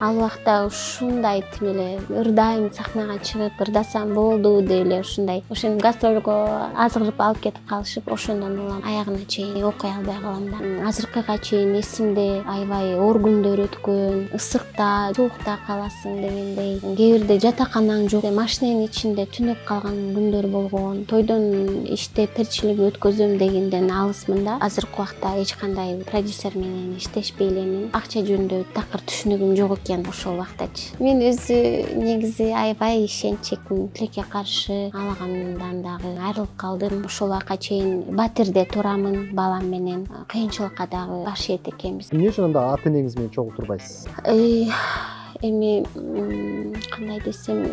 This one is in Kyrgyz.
Ал убакта ушундай тим эле ырдайм, сахнага чыгып ырдасам болду деп эле ушундай. Ошо гастролго азгырып алып кетип калышып, ошондон улам аягына чейин окуй албай калам да. Азыркыга чейин эсимде аябай оор күндөр өткөн, ысыкта, суукта каласың дегендей. Кээ бирде жатаканаң жок, машинанын ичинде түнөп калган күндөр болгон. Тойдон иштеп, тирчилик өткөзөм дегенден алысмын да. Азыркы убакта эч кандай продюсер менен иштешпей элемин. Акча жөнүндө такыр түшүнүгүм жок экен ошол убактачы. Мен өзү негизи аябай ишенчекмин. Тилекке каршы аалагандан дагы айрылып калдым. Ошол убакка чейин Батирде турамын балам менен. Кыйынчылыкка дагы баш ийет экенбиз. Эмне үчүн анда ата энеңиз менен чогултурбайсыз? Эми кандай десем,